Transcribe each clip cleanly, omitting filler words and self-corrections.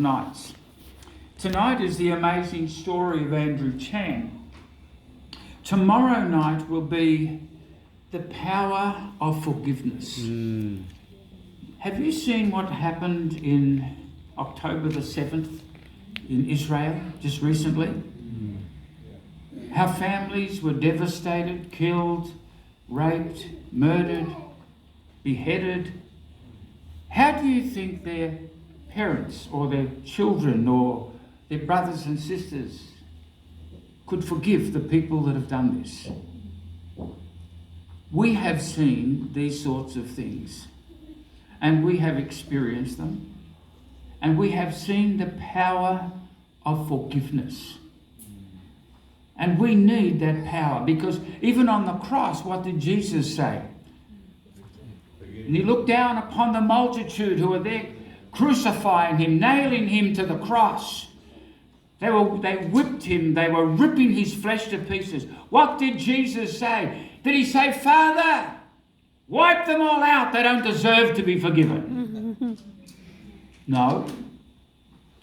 nights. Tonight is the amazing story of Andrew Chan. Tomorrow night will be the power of forgiveness. Have you seen what happened in October the 7th in Israel just recently? How families were devastated, killed, raped, murdered, beheaded. How do you think their parents or their children or their brothers and sisters could forgive the people that have done this? We have seen these sorts of things and we have experienced them and we have seen the power of forgiveness. And we need that power because even on the cross, what did Jesus say? And he looked down upon the multitude who were there crucifying him, nailing him to the cross. They whipped him, they were ripping his flesh to pieces. What did Jesus say? Did he say, Father, wipe them all out, they don't deserve to be forgiven? No.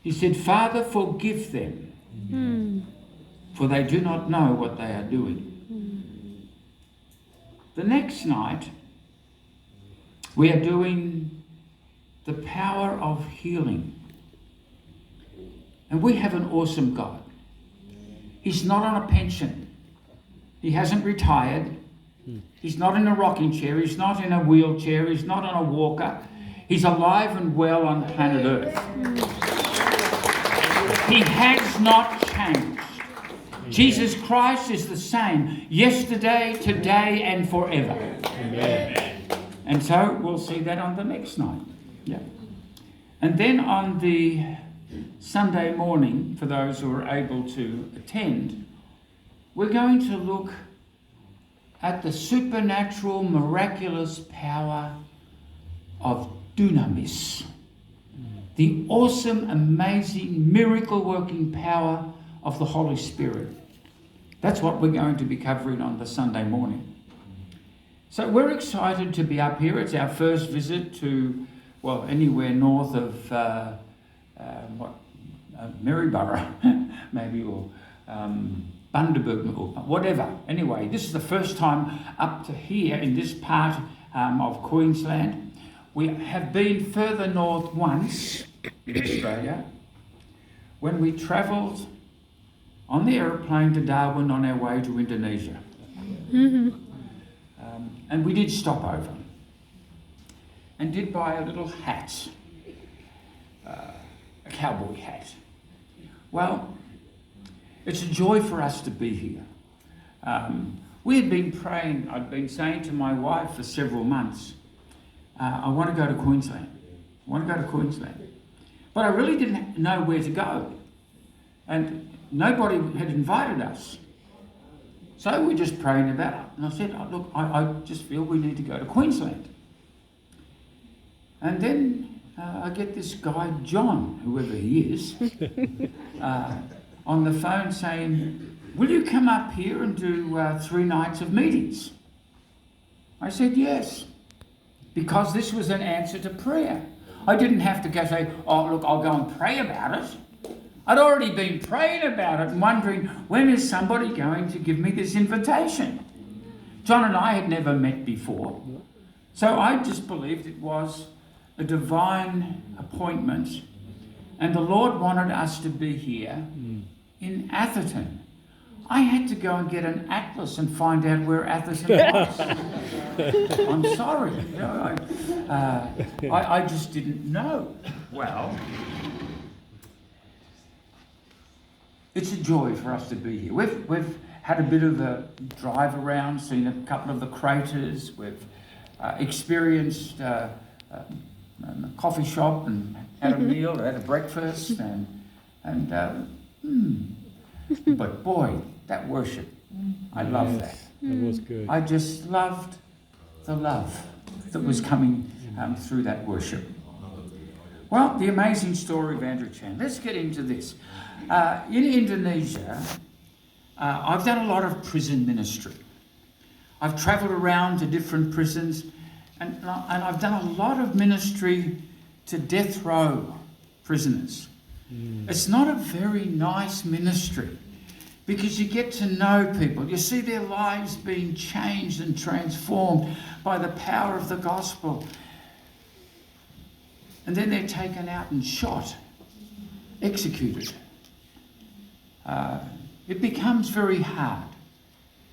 He said, Father, forgive them, for they do not know what they are doing. The next night, we are doing the power of healing. And we have an awesome God. He's not on a pension. He hasn't retired. He's not in a rocking chair. He's not in a wheelchair. He's not on a walker. He's alive and well on planet Earth. He has not changed. Jesus Christ is the same yesterday, today, and forever. Amen. And so we'll see that on the next night. Yeah. And then on the Sunday morning, for those who are able to attend, we're going to look at the supernatural, miraculous power of dunamis, the awesome, amazing, miracle-working power of the Holy Spirit. That's what we're going to be covering on the Sunday morning. So we're excited to be up here. It's our first visit to, well, anywhere north of Maryborough, maybe, or Bundaberg, or whatever. Anyway, this is the first time up to here in this part of Queensland. We have been further north once in Australia when we travelled on the aeroplane to Darwin on our way to Indonesia. And we did stop over and did buy a little hat, a cowboy hat. Well, it's a joy for us to be here. We had been praying, I'd been saying to my wife for several months, I want to go to Queensland. But I really didn't know where to go. And nobody had invited us. So we're just praying about it. And I said, look, I just feel we need to go to Queensland. And then I get this guy, John, whoever he is, on the phone saying, will you come up here and do 3 nights of meetings? I said, yes, because this was an answer to prayer. I didn't have to go say, oh, look, I'll go and pray about it. I'd already been praying about it and wondering, when is somebody going to give me this invitation? John and I had never met before, so I just believed it was a divine appointment, and the Lord wanted us to be here in Atherton. I had to go and get an atlas and find out where Atherton was. I'm sorry. You know, I just didn't know. Well, it's a joy for us to be here. We've had a bit of a drive around, seen a couple of the craters. We've experienced a coffee shop and had a meal, had a breakfast, but boy, that worship, I love that. That was good. I just loved the love that was coming through that worship. Well, the amazing story of Andrew Chan. Let's get into this. In Indonesia, I've done a lot of prison ministry. I've travelled around to different prisons and I've done a lot of ministry to death row prisoners. It's not a very nice ministry, because you get to know people. You see their lives being changed and transformed by the power of the gospel. And then they're taken out and shot, executed. It becomes very hard.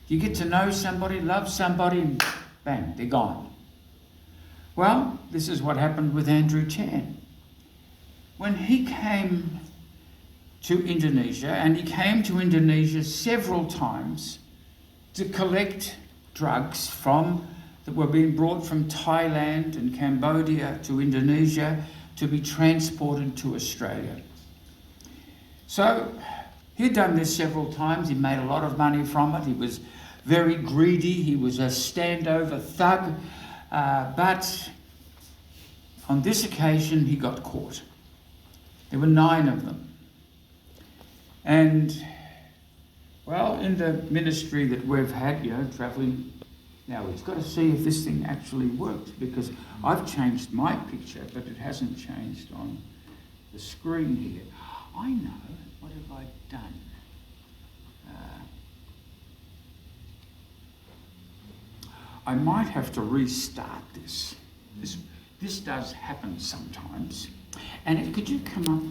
You get to know somebody, love somebody, and bang, they're gone. Well, this is what happened with Andrew Chan. When he came to Indonesia, and he came to Indonesia several times to collect drugs that were being brought from Thailand and Cambodia to Indonesia to be transported to Australia. So he'd done this several times. He made a lot of money from it. He was very greedy. He was a standover thug. But on this occasion, he got caught. There were 9 of them. And, well, in the ministry that we've had, travelling, now we've got to see if this thing actually works, because I've changed my picture, but it hasn't changed on the screen here. I know. What have I done? I might have to restart this. This does happen sometimes. And could you come up?